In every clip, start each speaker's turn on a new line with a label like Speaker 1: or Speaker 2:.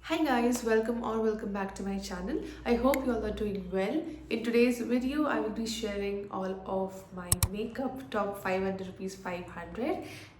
Speaker 1: Hi guys, welcome back to my channel. I hope you all are doing well. In today's video, I will be sharing all of my makeup top 500 rupees 500,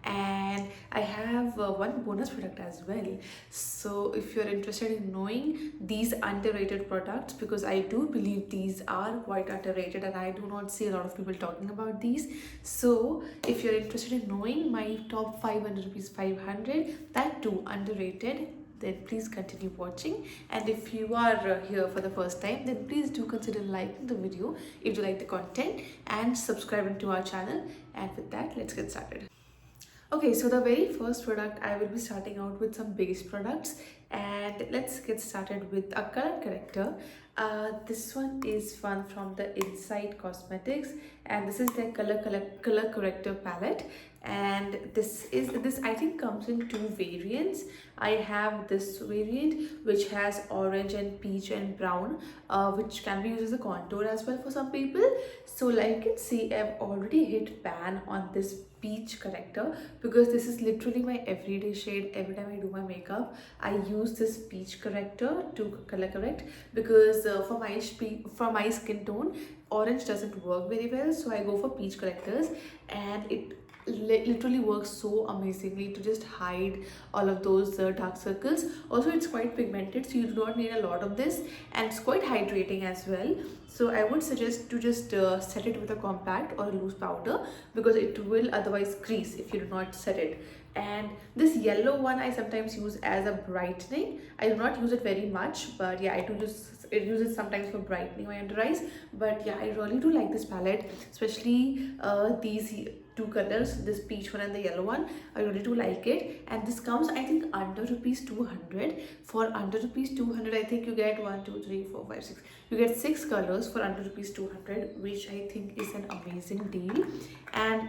Speaker 1: and I have one bonus product as well. So if you're interested in knowing these underrated products, because I do believe these are quite underrated and I do not see a lot of people talking about these. So if you're interested in knowing my top 500 rupees 500, that too underrated, then please continue watching. And if you are here for the first time, then please do consider liking the video if you like the content and subscribing to our channel. And with that, let's get started. Okay, so the very first product, I will be starting out with some base products, and let's get started with a color corrector. This one is one from the Inside Cosmetics, and this is their color corrector palette. And this I think comes in two variants. I have this variant which has orange and peach and brown, which can be used as a contour as well for some people. So like you can see, I've already hit pan on this peach corrector because this is literally my everyday shade. Every time I do my makeup, I use this peach corrector to color correct, because for my skin tone, orange doesn't work very well, so I go for peach correctors, and it literally works so amazingly to just hide all of those dark circles. Also, it's quite pigmented, so you do not need a lot of this, and it's quite hydrating as well. So I would suggest to just set it with a compact or a loose powder, because it will otherwise crease if you do not set it. And this yellow one I sometimes use as a brightening. I do not use it very much, but yeah, I do use it sometimes for brightening my under eyes. But yeah, I really do like this palette, especially these two colors, this peach one and the yellow one. I really do like it, and this comes I think under rupees 200. For under rupees 200, I think you get 1 2 3 4 5 6, you get 6 colors for under rupees 200, which I think is an amazing deal. And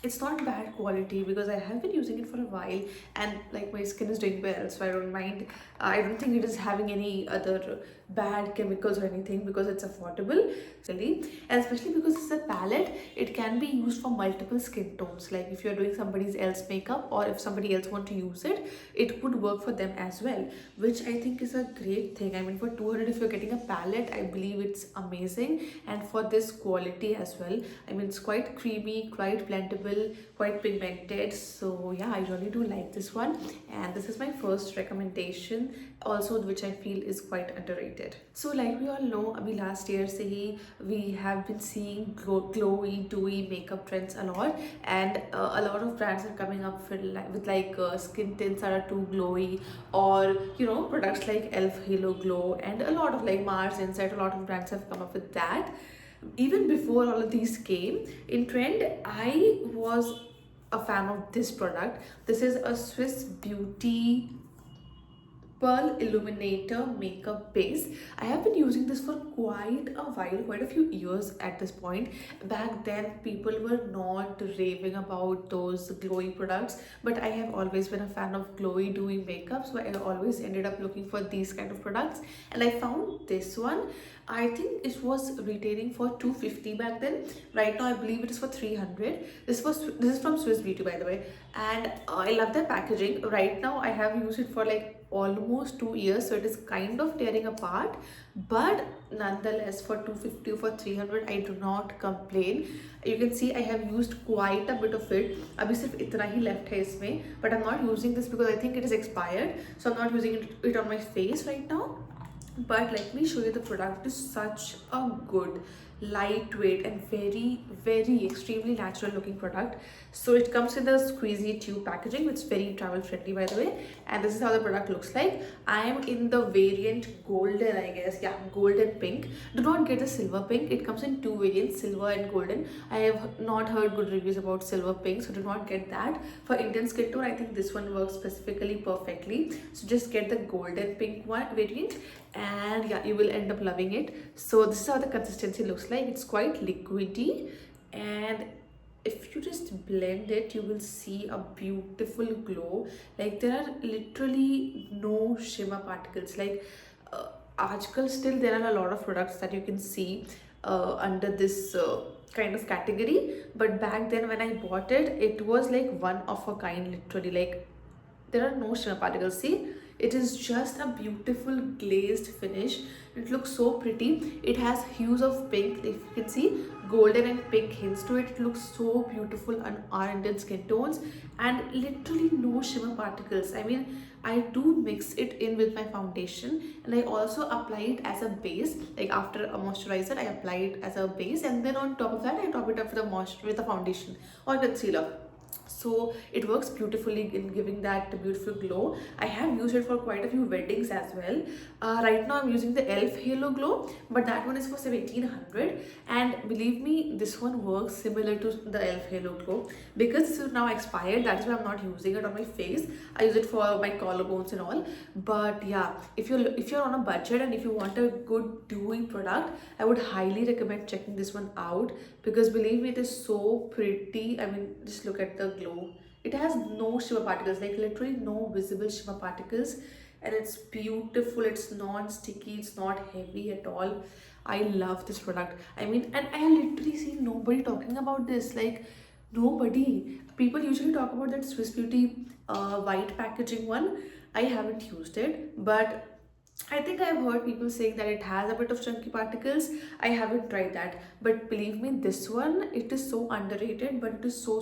Speaker 1: it's not bad quality because I have been using it for a while, and like my skin is doing well, so I don't mind. I don't think it is having any other bad chemicals or anything, because it's affordable really. And especially because it's a palette, it can be used for multiple skin tones. Like if you're doing somebody else makeup, or if somebody else want to use it, it could work for them as well, which I think is a great thing. I mean, for 200, if you're getting a palette, I believe it's amazing. And for this quality as well, I mean, it's quite creamy, quite blendable, quite pigmented. So yeah, I really do like this one, and this is my first recommendation also, which I feel is quite underrated. So like we all know, abhi last year se hi we have been seeing glowy dewy makeup trends a lot, and a lot of brands are coming up with skin tints that are too glowy, or products like Elf Halo Glow, and a lot of like Mars Insight. A lot of brands have come up with that. Even before all of these came in trend, I was a fan of this product. This is a Swiss Beauty Pearl Illuminator makeup base. I have been using this for quite a while, quite a few years at this point. Back then, people were not raving about those glowy products, but I have always been a fan of glowy, dewy makeup, so I always ended up looking for these kind of products. And I found this one. I think it was retailing for 250 back then. Right now, I believe it is for 300. This is from Swiss Beauty, by the way, and I love their packaging. Right now, I have used it for like almost 2 years, so it is kind of tearing apart, but nonetheless, for 250 or for 300, I do not complain. You can see I have used quite a bit of it. Abhi sirf itna hi left hai isme, but I'm not using this because I think it is expired, so I'm not using it on my face right now. But let me show you the product. It is such a good, lightweight, and very extremely natural looking product. So it comes in the squeezy tube packaging, which is very travel friendly, by the way. And this is how the product looks like. I am in the variant golden, I guess. Yeah, golden pink. Do not get the silver pink. It comes in two variants, silver and golden. I have not heard good reviews about silver pink, so do not get that. For Indian skin tone, I think this one works specifically perfectly. So just get the golden pink one variant, and yeah, you will end up loving it. So this is how the consistency looks like. It's quite liquidy, and if you just blend it, you will see a beautiful glow. Like there are literally no shimmer particles. Like Ajkal still there are a lot of products that you can see under this kind of category, but back then when I bought it, it was like one of a kind, literally. Like there are no shimmer particles. See, It is just a beautiful glazed finish. It looks so pretty. It has hues of pink, if you can see, golden and pink hints to it. It looks so beautiful on our Indian skin tones, and literally no shimmer particles. I mean, I do mix it in with my foundation, and I also apply it as a base. Like after a moisturizer, I apply it as a base, and then on top of that, I top it up with a foundation or concealer. So it works beautifully in giving that beautiful glow. I have used it for quite a few weddings as well. Right now I'm using the elf halo glow, but that one is for 1700, and believe me, this one works similar to the elf halo glow. Because this is now expired, that's why I'm not using it on my face. I use it for my collarbones and all. But yeah, if you're on a budget and if you want a good dewy product, I would highly recommend checking this one out, because believe me, it is so pretty. I mean, just look at the glow. It has no shimmer particles, like literally no visible shimmer particles, and it's beautiful. It's non-sticky, it's not heavy at all. I love this product. I mean, and I literally see nobody talking about this, like nobody. People usually talk about that Swiss Beauty white packaging one. I haven't used it, but I think I've heard people saying that it has a bit of chunky particles. I haven't tried that, but believe me, this one, it is so underrated, but it is so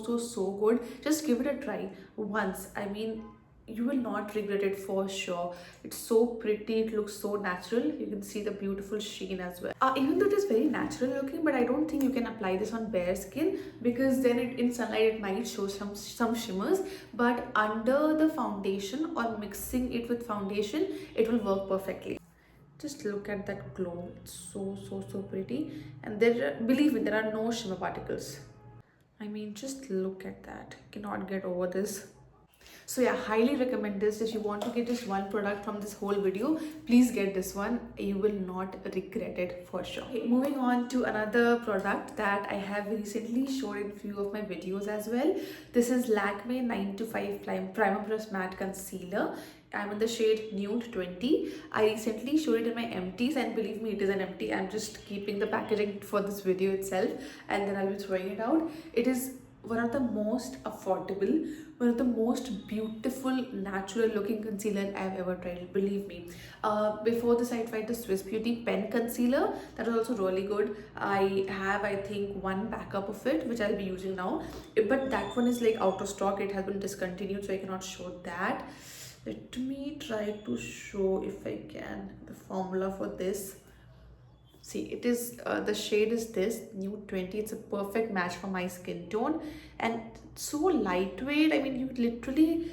Speaker 1: good. Just give it a try once. I mean, you will not regret it for sure. It's so pretty, it looks so natural. You can see the beautiful sheen as well. Even though it is very natural looking, but I don't think you can apply this on bare skin, because then in sunlight it might show some shimmers. But under the foundation or mixing it with foundation, it will work perfectly. Just look at that glow. It's so pretty, and believe me, there are no shimmer particles. I mean, just look at that. Cannot get over this. So yeah, highly recommend this. If you want to get just one product from this whole video, please get this one. You will not regret it for sure. Okay, moving on to another product that I have recently showed in few of my videos as well. This is Lakme 9 to 5 Primer Plus Matte Concealer. I'm in the shade Nude 20. I recently showed it in my empties, and believe me, it is an empty. I'm just keeping the packaging for this video itself, and then I'll be throwing it out. It is one of the most affordable, one of the most beautiful natural looking concealer I've ever tried, believe me. Before this, I tried the Swiss Beauty pen concealer. That was also really good. I have, I think, one backup of it which I'll be using now, but that one is like out of stock. It has been discontinued, so I cannot show that. Let me try to show, if I can, the formula for this. See, it is the shade is this Nude 20. It's a perfect match for my skin tone, and so lightweight. I mean, you literally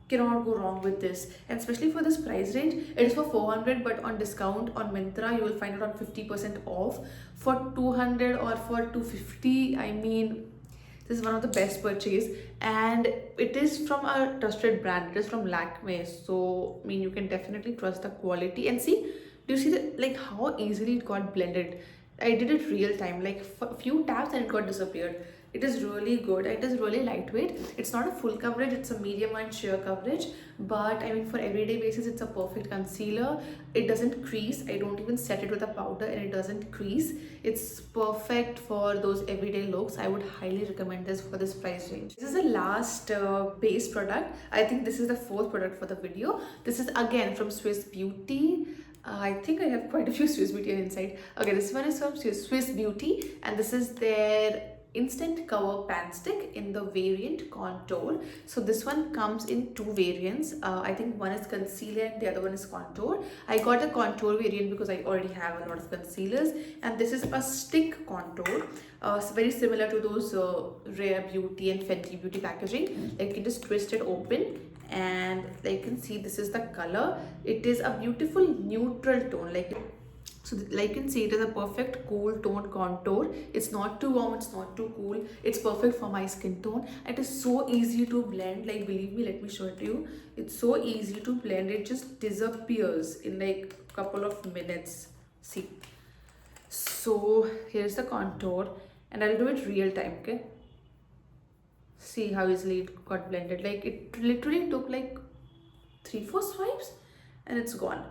Speaker 1: cannot go wrong with this, and especially for this price range. It is for 400, but on discount on Myntra you will find it on 50% off for 200 or for 250. I mean, this is one of the best purchase, and it is from a trusted brand. It is from Lakme, so I mean, you can definitely trust the quality. And see, do you see that, like how easily it got blended? I did it real time, like for a few taps and it got disappeared. It is really good. It is really lightweight. It's not a full coverage, it's a medium and sheer coverage, but I mean, for everyday basis, it's a perfect concealer. It doesn't crease. I don't even set it with a powder, and it doesn't crease. It's perfect for those everyday looks. I would highly recommend this for this price range. This is the last base product. I think this is the fourth product for the video. This is again from Swiss Beauty. I think I have quite a few Swiss Beauty inside. Okay, this one is from Swiss Beauty, and this is their Instant Cover Pan Stick in the variant Contour. So this one comes in two variants. I think one is concealer and the other one is contour. I got the contour variant because I already have a lot of concealers, and this is a stick contour. So very similar to those Rare Beauty and Fenty Beauty packaging. Like, you can just twist it open, and like you can see, this is the color. It is a beautiful neutral tone, like you can see, it is a perfect cool tone contour. It's not too warm, it's not too cool. It's perfect for my skin tone. It is so easy to blend. Like, believe me, let me show it to you. It's so easy to blend. It just disappears in like a couple of minutes. See, so here's the contour, and I'll do it real time. Okay, see how easily it got blended. Like, it literally took like 3-4 swipes and it's gone.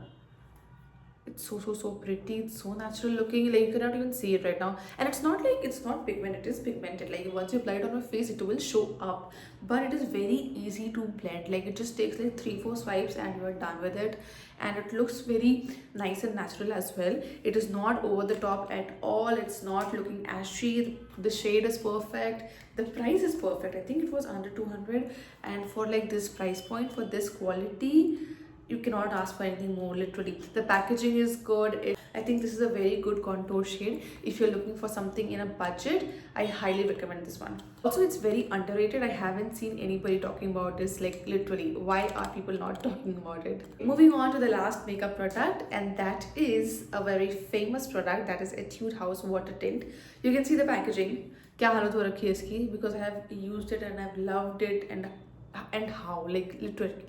Speaker 1: It's so pretty. It's so natural looking, like you cannot even see it right now. And it's not like it's not pigmented, it is pigmented. Like once you apply it on your face, it will show up, but it is very easy to blend. Like it just takes like 3-4 swipes and you are done with it. And it looks very nice and natural as well. It is not over the top at all. It's not looking ashy. The shade is perfect. The price is perfect. I think it was under 200, and for like this price point, for this quality, you cannot ask for anything more. Literally, the packaging is good. I think this is a very good contour shade. If you're looking for something in a budget, I highly recommend this one. Also, it's very underrated. I haven't seen anybody talking about this. Like literally, why are people not talking about it? Moving on to the last makeup product, and that is a very famous product, that is Etude House Water Tint. You can see the packaging. क्या हालत हो रखी है इसकी, because I have used it and I've loved it, and how, like literally,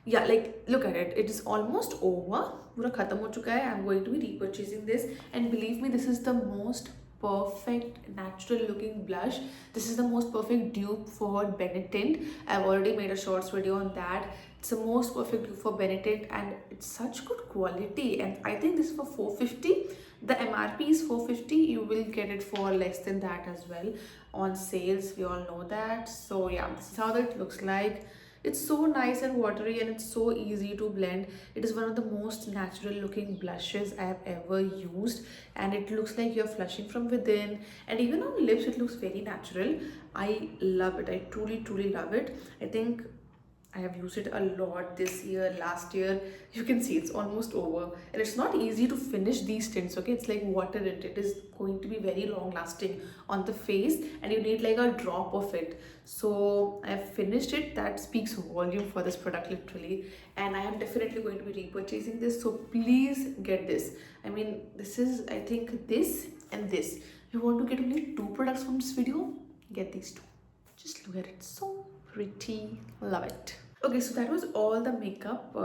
Speaker 1: yeah, like look at it, it is almost over, पूरा खत्म हो चुका है. I'm going to be repurchasing this, and believe me, this is the most perfect natural looking blush. This is the most perfect dupe for Benetint. I've already made a shorts video on that. It's the most perfect dupe for Benetint, and it's such good quality. And I think this is for 450. The MRP is 450. You will get it for less than that as well on sales. We all know that. So yeah, this is how that looks like. It's so nice and watery, and it's so easy to blend. It is one of the most natural looking blushes I have ever used, and it looks like you're flushing from within, and even on lips it looks very natural. I love it. I truly love it. I think I have used it a lot this year, last year. You can see it's almost over, and it's not easy to finish these tints. Okay, it's like water it. It is going to be very long lasting on the face, and you need like a drop of it. So I've finished it. That speaks volume for this product, literally. And I am definitely going to be repurchasing this. So please get this. I mean, this is, I think, this and this. If you want to get only 2 products from this video, get these 2. Just look at it. So pretty. Love it. Okay, so that was all the makeup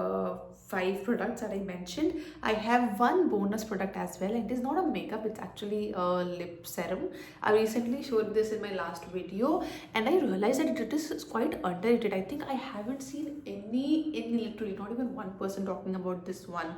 Speaker 1: 5 products that I mentioned. I have one bonus product as well, and it is not a makeup, it's actually a lip serum. I recently showed this in my last video, and I realized that it is quite underrated. I think I haven't seen any literally not even one person talking about this one.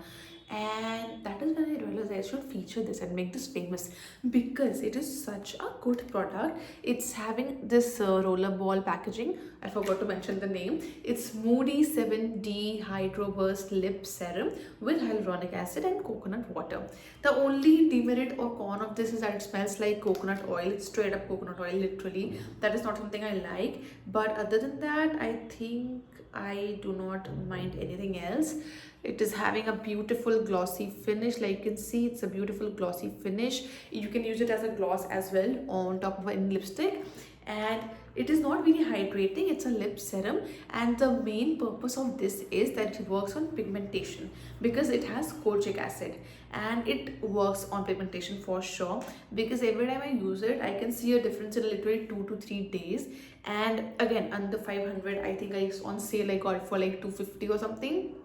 Speaker 1: And that is when I realized I should feature this and make this famous, because it is such a good product. It's having this roller ball packaging. I forgot to mention the name. It's Moody 7D Hydro Burst Lip Serum with hyaluronic acid and coconut water. The only demerit or con of this is that it smells like coconut oil. It's straight up coconut oil, literally. That is not something I like. But other than that, I think I do not mind anything else. It is having a beautiful glossy finish. Like you can see, it's a beautiful glossy finish. You can use it as a gloss as well on top of a lipstick, and it is not very hydrating. It's a lip serum, and the main purpose of this is that it works on pigmentation, because it has kojic acid, and it works on pigmentation for sure. Because every time I use it, I can see a difference in literally 2 to 3 days. And again, under 500, I think I on sale I got it for like 250 or something.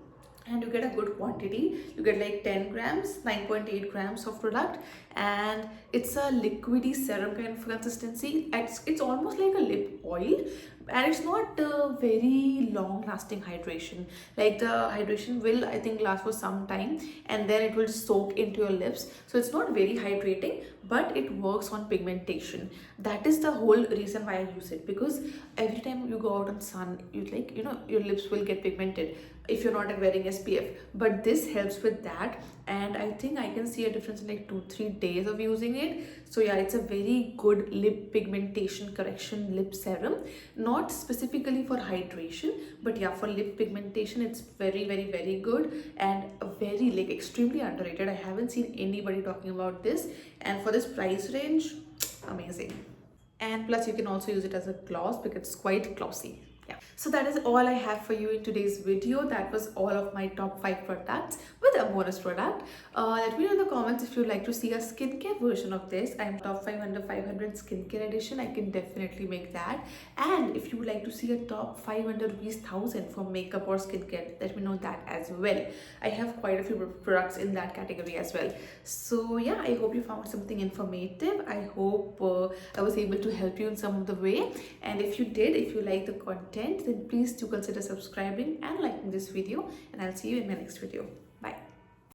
Speaker 1: And you get a good quantity. You get like 10 grams, 9.8 grams of product, and it's a liquidy serum kind of consistency. It's almost like a lip oil, and it's not a very long lasting hydration. Like the hydration will, I think, last for some time, and then it will soak into your lips. So it's not very hydrating, but it works on pigmentation. That is the whole reason why I use it, because every time you go out on sun, you like, your lips will get pigmented if you're not wearing SPF. But this helps with that, and I think I can see a difference in like 2-3 days of using it. So yeah, it's a very good lip pigmentation correction lip serum, not specifically for hydration, but yeah, for lip pigmentation it's very good, and very like extremely underrated. I haven't seen anybody talking about this, and for this price range, amazing. And plus you can also use it as a gloss because it's quite glossy. Yeah, so that is all I have for you in today's video. That was all of my top 5 products with a bonus product. Let me know in the comments if you'd like to see a skincare version of this. I'm top 500 skincare edition. I can definitely make that. And if you would like to see a top 500 rupees 1000 for makeup or skincare, let me know that as well. I have quite a few products in that category as well. So yeah, I hope you found something informative. I hope I was able to help you in some of the way. And if you did, if you like the content, then please do consider subscribing and liking this video, and I'll see you in my next video.